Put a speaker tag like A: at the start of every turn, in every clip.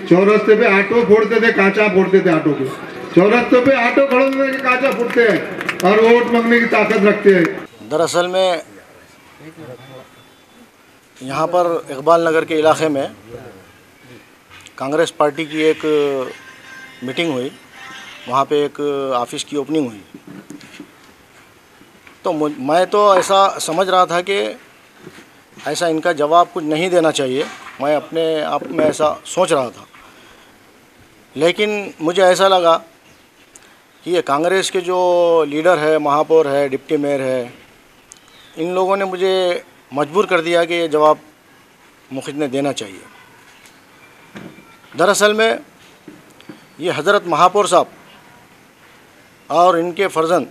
A: चौरस्ते पे ऑटो फोड़ते थे, कांचा फोड़ते थे ऑटो के, चौरस्ते पे ऑटो खड़े होते थे, कांचा फोड़ते हैं और वोट मांगने की ताकत रखते हैं।
B: दरअसल में यहाँ पर इकबाल नगर के इलाके में कांग्रेस पार्टी की एक मीटिंग हुई, वहाँ पे एक ऑफिस की ओपनिंग हुई। तो मैं तो ऐसा समझ रहा था कि ऐसा इनका जवाब कुछ नहीं देना चाहिए, मैं अपने आप में ऐसा सोच रहा था। लेकिन मुझे ऐसा लगा कि ये कांग्रेस के जो लीडर है, महापौर है, डिप्टी मेयर है, इन लोगों ने मुझे मजबूर कर दिया कि ये जवाब मुखिद ने देना चाहिए। दरअसल में ये हज़रत महापौर साहब और इनके फर्जंद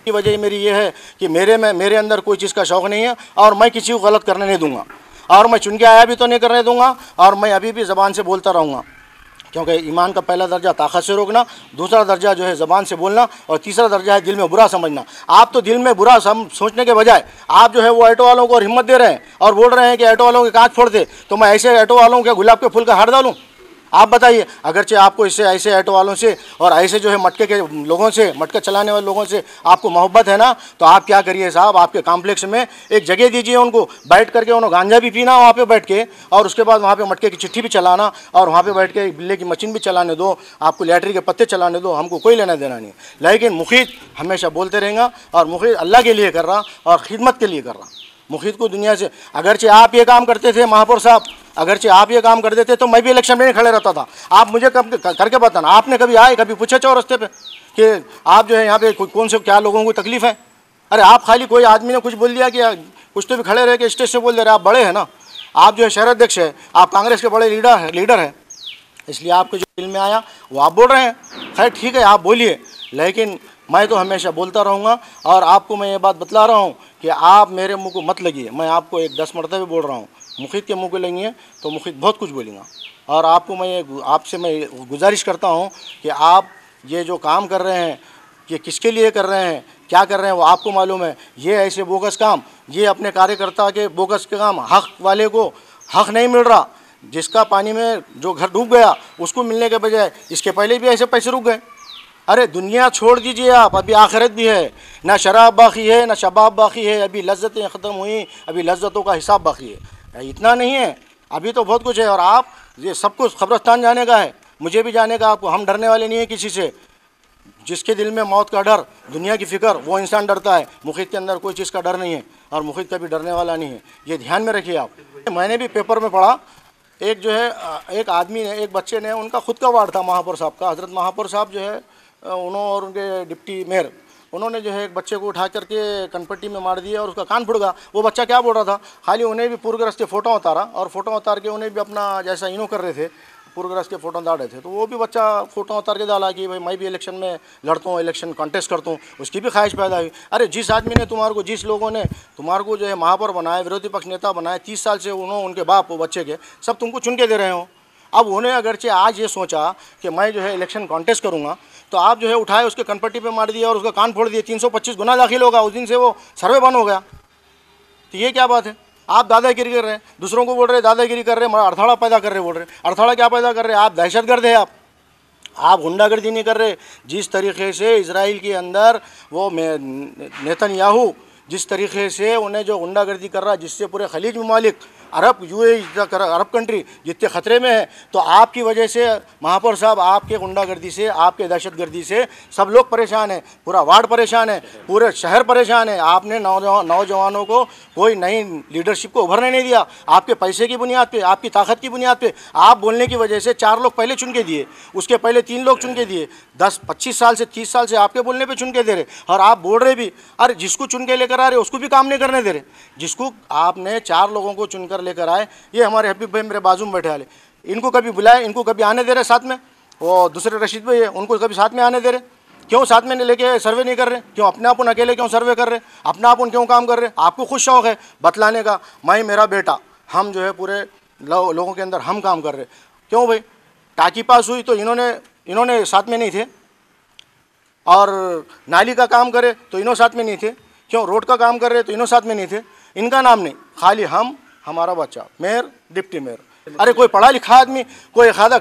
B: की वजह मेरी ये है कि मेरे अंदर कोई चीज़ का शौक़ नहीं है और मैं किसी को गलत करने नहीं दूंगा, और मैं चुन के आया भी तो नहीं करने दूंगा, और मैं अभी भी ज़बान से बोलता रहूँगा, क्योंकि ईमान का पहला दर्जा ताकत से रोकना, दूसरा दर्जा जो है ज़बान से बोलना, और तीसरा दर्जा है दिल में बुरा समझना। आप तो दिल में बुरा सोचने के बजाय आप जो है वो ऑटो वालों को हिम्मत दे रहे हैं और बोल रहे हैं कि ऑटो वालों के कांच फोड़ दे, तो मैं ऐसे ऑटो वालों के गुलाब के फूल का हार डालूँ? आप बताइए। अगरचे आपको इससे ऐसे ऑटो वालों से और ऐसे जो है मटके के लोगों से, मटके चलाने वाले लोगों से आपको मोहब्बत है ना, तो आप क्या करिए साहब, आपके कॉम्प्लेक्स में एक जगह दीजिए उनको, बैठ करके उन्होंने गांजा भी पीना वहाँ पे बैठ के, और उसके बाद वहाँ पे मटके की चिट्ठी भी चलाना, और वहाँ पे बैठ के बिल्ले की मशीन भी चलाने दो, आपको लैटरी के पत्ते चलाने दो, हमको कोई लेना देना नहीं। लेकिन मुखिद हमेशा बोलते रहेगा, और मुखिद अल्लाह के लिए कर रहा और खिदमत के लिए कर रहा। मुखिद को दुनिया से, अगरचे आप ये काम करते थे महापौर साहब, अगरचे आप ये काम करते थे तो मैं भी इलेक्शन में नहीं खड़े रहता था। आप मुझे कब करके बताना, आपने कभी आए, कभी पूछे चौरस्ते पे कि आप जो है यहाँ पे कौन से क्या लोगों को तकलीफ़ है? अरे आप खाली कोई आदमी ने कुछ बोल दिया कि कुछ तो भी खड़े रह के स्टेज से बोल दे रहे, आप बड़े हैं ना, आप जो है शहर अध्यक्ष है, आप कांग्रेस के बड़े लीडर है, इसलिए आपके जो दिल में आया वो आप बोल रहे हैं। खैर ठीक है, आप बोलिए, लेकिन मैं तो हमेशा बोलता रहूँगा। और आपको मैं ये बात बतला रहा हूँ कि आप मेरे मुंह को मत लगिए, मैं आपको एक 10 मरतबे बोल रहा हूँ, मुखिद के मुंह को लेंगे तो मुखिद बहुत कुछ बोलेगा। और आपको आपसे मैं गुजारिश करता हूँ कि आप ये जो काम कर रहे हैं, ये किसके लिए कर रहे हैं, क्या कर रहे हैं, वो आपको मालूम है। ये ऐसे बोगस काम, ये अपने कार्यकर्ता के बोगस के काम, हक़ वाले को हक़ नहीं मिल रहा, जिसका पानी में जो घर डूब गया उसको मिलने के बजाय इसके पहले भी ऐसे पैसे रुक गए। अरे दुनिया छोड़ दीजिए आप, अभी आखिरत भी है, ना शराब बाकी है, ना शबाब बाकी है, अभी लज्जतें ख़त्म हुई, अभी लज्जतों का हिसाब बाकी है, इतना नहीं है, अभी तो बहुत कुछ है। और आप ये सब कुछ कब्रिस्तान जाने का है, मुझे भी जाने का, आपको, हम डरने वाले नहीं है किसी से। जिसके दिल में मौत का डर, दुनिया की फ़िक्र, वो इंसान डरता है। मुखिद के अंदर कोई चीज़ का डर नहीं है और मुखिद कभी डरने वाला नहीं है, ये ध्यान में रखिए आप। मैंने भी पेपर में पढ़ा, एक जो है एक आदमी ने, एक बच्चे ने, उनका खुद का वार्ड था महापौर साहब का, हज़रत महापौर साहब जो है उन्होंने और उनके डिप्टी मेयर, उन्होंने जो है एक बच्चे को उठा करके कनपट्टी में मार दिया और उसका कान फुट गया। वो बच्चा क्या बोल रहा था, खाली उन्हें भी पूर्वग्रस्त के फ़ोटो उतारा, और फ़ोटो उतार के उन्हें भी अपना जैसा इन्हों कर रहे थे, पूर्वग्रस्त के फ़ोटो डाल रहे थे, तो वो भी बच्चा फ़ोटो उतार के डाला कि भाई मैं भी इलेक्शन में लड़ता हूँ, इलेक्शन कॉन्टेस्ट करता हूँ, उसकी भी ख्वाहिश पैदा हुई। अरे जिस आदमी ने तुम्हारे को, जिस लोगों ने तुम्हारे को जो है महापौर बनाया, विरोधी पक्ष नेता बनाया, 30 साल से उन्होंने, उनके बाप, वो बच्चे के सब तुमको चुन के दे रहे हो। अब उन्हें अगरचे आज ये सोचा कि मैं जो है इलेक्शन कॉन्टेस्ट करूँगा, तो आप जो है उठाए उसके कनपट्टी पे मार दिया और उसका कान फोड़ दिया, 325 गुना दाखिल होगा, उस दिन से वो सर्वे बंद हो गया। तो ये क्या बात है? आप दादागिरी कर रहे हैं, दूसरों को बोल रहे हैं दादागिरी कर रहे हैं, अड़थड़ा पैदा कर रहे बोल रहे हैं। अड़थड़ा क्या पैदा कर रहे हैं? आप दहशतगर्द है, आप गुंडागर्दी नहीं कर रहे। जिस तरीके से इजराइल के अंदर वो नेतन्याहू, जिस तरीके से उन्हें जो गुंडागर्दी कर रहा है, जिससे पूरे खलीज ममालिक, अरब अरब कंट्री जितने ख़तरे में है, तो आपकी वजह से महापौर साहब, आपके गुंडागर्दी से, आपके दहशतगर्दी से सब लोग परेशान हैं, पूरा वार्ड परेशान है, पूरे शहर परेशान है। आपने नौजवानों को कोई नई लीडरशिप को उभरने नहीं दिया, आपके पैसे की बुनियाद पे, आपकी ताकत की बुनियाद पे। आप बोलने की वजह से 4 लोग पहले चुन के दिए, उसके पहले 3 लोग चुन के दिए, 10-25 साल से 30 साल से आपके बोलने पर चुन के दे रहे, और आप बोल रहे भी, अरे जिसको चुन के लेकर आ रहे उसको भी काम नहीं करने दे रहे। जिसको आपने 4 लोगों को चुनकर लेकर आए, ये हमारे हबीब भाई मेरे बाजू में बैठे वाले, इनको कभी बुलाए, इनको कभी आने दे रहे साथ में, वो दूसरे रशीद भाई है, उनको कभी साथ में आने दे रहे, क्यों साथ में नहीं लेके सर्वे नहीं कर रहे? क्यों अपने आप अकेले क्यों सर्वे कर रहे? अपना अपन क्यों काम कर रहे? आपको खुद शौक़ है बतलाने का, मैं, मेरा बेटा, हम जो है पूरे लोगों के अंदर हम काम कर रहे। क्यों भाई? टाँकी पास हुई तो इन्होंने साथ में नहीं थे, और नाली का काम करे तो इन्हों साथ में नहीं थे, क्यों रोड का काम कर रहे तो इन्हों साथ में नहीं थे। इनका नाम नहीं, खाली हम, हमारा बच्चा, मेयर, डिप्टी मेयर, अरे कोई पढ़ा लिखा आदमी, कोई खादा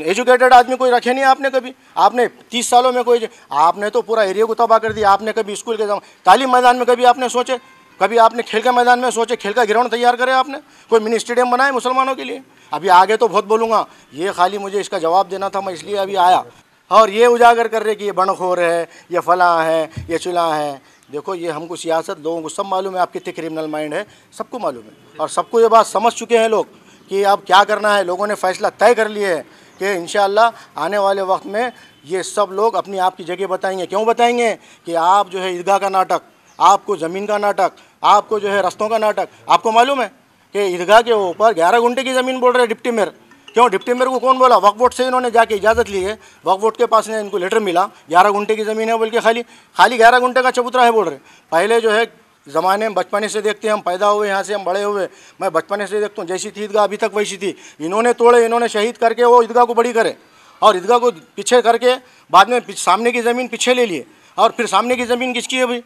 B: एजुकेटेड आदमी कोई रखे नहीं आपने कभी। आपने 30 सालों में कोई, आपने तो पूरा एरिया को तबाह कर दिया। आपने कभी स्कूल के तालीम मैदान में कभी आपने सोचे, कभी आपने खेल के मैदान में सोचे, खेल का ग्राउंड तैयार करे आपने, कोई मिनी स्टेडियम बनाए मुसलमानों के लिए। अभी आगे तो बहुत बोलूँगा, ये खाली मुझे इसका जवाब देना था, मैं इसलिए अभी आया। और ये उजागर कर रहे कि ये बंडखोर है, ये फलां है, ये चुला है। देखो ये हमको सियासत लोगों को सब मालूम है, आप कितने क्रिमिनल माइंड है, सबको मालूम है। और सबको ये बात समझ चुके हैं लोग कि अब क्या करना है। लोगों ने फैसला तय कर लिया है कि इंशाअल्लाह आने वाले वक्त में ये सब लोग अपनी आप की जगह बताएंगे। क्यों बताएंगे कि आप जो है ईदगाह का नाटक, आपको ज़मीन का नाटक, आपको जो है रस्तों का नाटक। आपको मालूम है कि ईदगाह के ऊपर 11 गुंठे की ज़मीन बोल रहे हैं डिप्टी मेयर। क्यों डिप्टी मेयर को कौन बोला? वक्फ बोर्ड से इन्होंने जाके इजाज़त ली है। वक्फ बोर्ड के पास ने इनको लेटर मिला, 11 गुंठे की ज़मीन है बोल के खाली 11 गुंठे का चबूतरा है बोल रहे। पहले जो है ज़माने में बचपने से देखते हैं, हम पैदा हुए यहाँ से, हम बड़े हुए, मैं बचपने से देखता हूँ जैसी थी ईदगाह अभी तक वैसी थी। इन्होंने तोड़े, इन्होंने शहीद करके वो ईदगाह को बड़ी करे और ईदगाह को पीछे करके बाद में सामने की ज़मीन पीछे ले लिए। और फिर सामने की ज़मीन किसकी है भाई?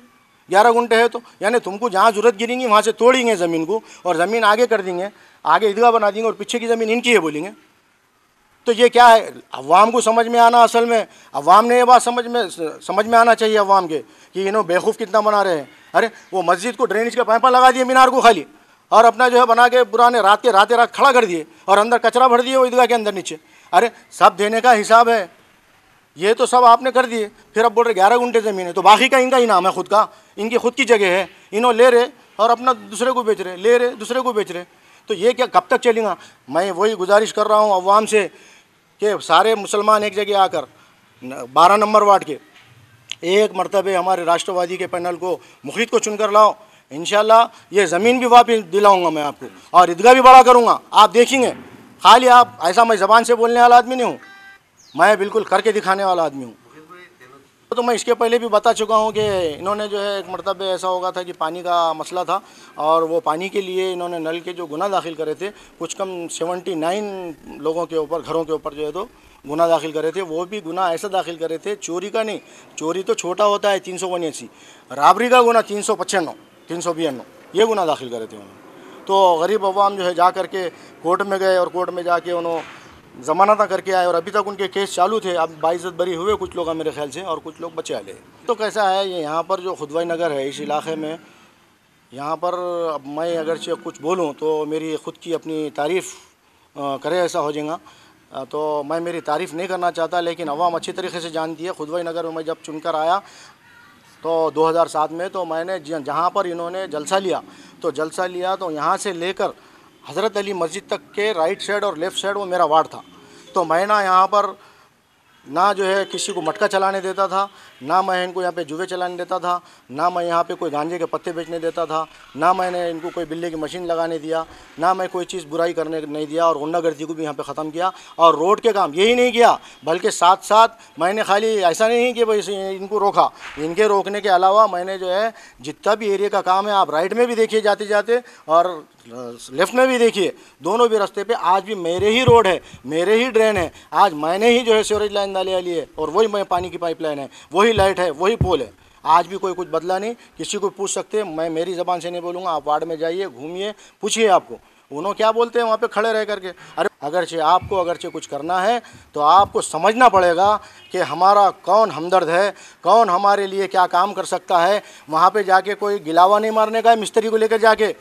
B: 11 गुंठे है। तो यानी तुमको जहाँ ज़रूरत गिरेंगी वहाँ से तोड़ेंगे ज़मीन को और ज़मीन आगे कर देंगे, आगे ईदगाह बना देंगे और पीछे की ज़मीन इनकी है बोलेंगे। तो ये क्या है? अवाम को समझ में आना, असल में अवाम ने ये बात समझ में आना चाहिए अवाम के कि इन्होंने बेवकूफ़ कितना बना रहे हैं। अरे वो मस्जिद को ड्रेनेज का पाइपा लगा दिए मीनार को खाली, और अपना जो है बना के पुराने रात खड़ा कर दिए और अंदर कचरा भर दिए वो ईदगाह के अंदर नीचे। अरे सब देने का हिसाब है, ये तो सब आपने कर दिए। फिर अब बोल रहे 11 गुंठे ज़मीन है, तो बाकी का इनका इनाम है, खुद का, इनकी खुद की जगह है। इन्होंने ले रहे और अपना दूसरे को बेच रहे, ले रहे दूसरे को बेच रहे। तो ये क्या कब तक चलेगा? मैं वही गुजारिश कर रहा हूँ अवाम से कि सारे मुसलमान एक जगह आकर 12 नंबर वार्ड के एक मरतबे हमारे राष्ट्रवादी के पैनल को मुखलिद को चुनकर लाओ। इंशाल्लाह ये ज़मीन भी वापस दिलाऊंगा मैं आपको और ईदगाह भी बड़ा करूंगा। आप देखेंगे, खाली आप ऐसा, मैं ज़बान से बोलने वाला आदमी नहीं हूँ, मैं बिल्कुल करके दिखाने वाला आदमी हूँ। तो मैं इसके पहले भी बता चुका हूँ कि इन्होंने जो है एक मरतबे ऐसा होगा था कि पानी का मसला था और वो पानी के लिए इन्होंने नल के जो गुनाह दाखिल करे थे, कुछ कम 79 लोगों के ऊपर, घरों के ऊपर जो है तो गुनाह दाखिल करे थे। वो भी गुनाह ऐसा दाखिल करे थे, चोरी का नहीं, चोरी तो छोटा होता है 379, राबरी का गुनाह 395, 392, ये गुनाह दाखिल करे थे उन्होंने। तो गरीब अवाम जो है जा करके कोर्ट में गए और कोर्ट में जाके उन्होंने ज़मानत करके आए और अभी तक उनके केस चालू थे। अब बाइज़्ज़त बरी हुए कुछ लोग मेरे ख्याल से और कुछ लोग बचे आए। तो कैसा है ये यहाँ पर जो खुदवाई नगर है इस इलाके में, यहाँ पर अब मैं अगर कुछ बोलूँ तो मेरी ख़ुद की अपनी तारीफ़ करे ऐसा हो जाएगा, तो मैं मेरी तारीफ़ नहीं करना चाहता, लेकिन अवाम अच्छी तरीके से जानती है। खुदवाई नगर में मैं जब चुनकर आया तो 2007 में, तो मैंने जहाँ पर इन्होंने जलसा लिया तो यहाँ से लेकर हज़रत अली मस्जिद तक के राइट साइड और लेफ़्ट साइड वो मेरा वार्ड था। तो मैं ना यहाँ पर ना जो है किसी को मटका चलाने देता था, ना मैं इनको यहाँ पे जुए चलाने देता था, ना मैं यहाँ पे कोई गांजे के पत्ते बेचने देता था, ना मैंने इनको कोई बिल्ले की मशीन लगाने दिया, ना मैं कोई चीज़ बुराई करने नहीं दिया और गुंडागर्दी को भी यहाँ पे ख़त्म किया। और रोड के काम यही नहीं किया, बल्कि साथ साथ मैंने खाली ऐसा नहीं कि भाई इनको रोका, इनके रोकने के अलावा मैंने जो है जितना भी एरिया का काम है, आप राइट में भी देखिए जाते जाते और लेफ़्ट में भी देखिए, दोनों भी रास्ते पे आज भी मेरे ही रोड है, मेरे ही ड्रेन है, आज मैंने ही जो है सीवरेज लाइन डाली वाली है और वही मैं पानी की पाइपलाइन है, वही लाइट है, वही पोल है। आज भी कोई कुछ बदला नहीं, किसी को पूछ सकते हैं, मैं मेरी ज़बान से नहीं बोलूँगा, आप वार्ड में जाइए, घूमिए, पूछिए आपको उन्होंने क्या बोलते हैं वहाँ पे खड़े रह करके। अरे अगरचे कुछ करना है तो आपको समझना पड़ेगा कि हमारा कौन हमदर्द है, कौन हमारे लिए क्या काम कर सकता है। वहाँ पे जाके कोई गिलावा नहीं मारने का है, मिस्त्री को लेकर जाके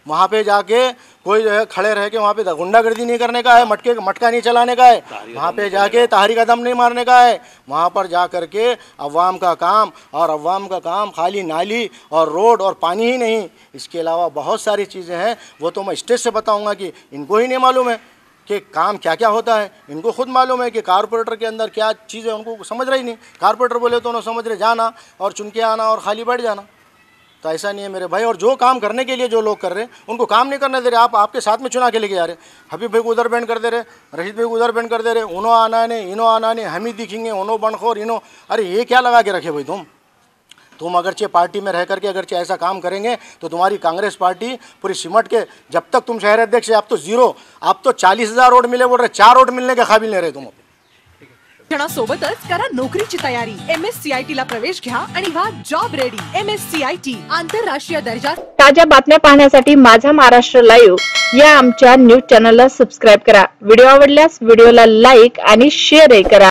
B: वहाँ पे जाके कोई जो है खड़े रह के वहाँ पे गुंडागर्दी नहीं करने का है, मटका नहीं चलाने का है, वहाँ पे जाके तहरीक कदम नहीं मारने का है। वहाँ पर जा कर के अवाम का काम, और अवाम का काम खाली नाली और रोड और पानी ही नहीं, इसके अलावा बहुत सारी चीज़ें हैं। वो तो मैं स्टेज से बताऊँगा कि इनको ही नहीं मालूम है कि काम क्या क्या होता है। इनको खुद मालूम है कि कारपोरेटर के अंदर क्या चीज़ है, उनको समझ रही नहीं। कारपोरेटर बोले तो उन्होंने समझ रहे जाना और चुन के आना और खाली बैठ जाना। तो ऐसा नहीं है मेरे भाई। और जो काम करने के लिए जो लोग कर रहे हैं उनको काम नहीं करने दे रहे, आप आपके साथ में चुना के लेके जा रहे। हबीब भाई को उधर बैंड कर दे रहे, रशीद भाई को उधर बैंड कर दे रहे, उन्हों आना नहीं, इन्हों आना नहीं, हम ही दिखेंगे, उन्हों बनखोर, इन्हों। अरे ये क्या लगा के रखे भाई तुम अगरचे पार्टी में रह करके अगरचे ऐसा काम करेंगे तो तुम्हारी कांग्रेस पार्टी पूरी सिमट के, जब तक तुम शहर अध्यक्ष, आप तो जीरो, आप तो 40,000 रोड मिले बोल रहे, 4 रोड मिलने के काबिल नहीं रहे तुम।
C: सोबतच करा नोकरीची तयारी। MSCIT ला प्रवेश घ्या आणि व्हा जॉब रेडी। MSCIT आंतरराष्ट्रीय दर्जा।
D: ताज्या बातम्या पाहण्यासाठी माझा महाराष्ट्र लाईव्ह या आमच्या न्यूज चॅनलला सबस्क्राईब करा। व्हिडिओ आवडल्यास व्हिडिओला लाईक आणि शेअर करा।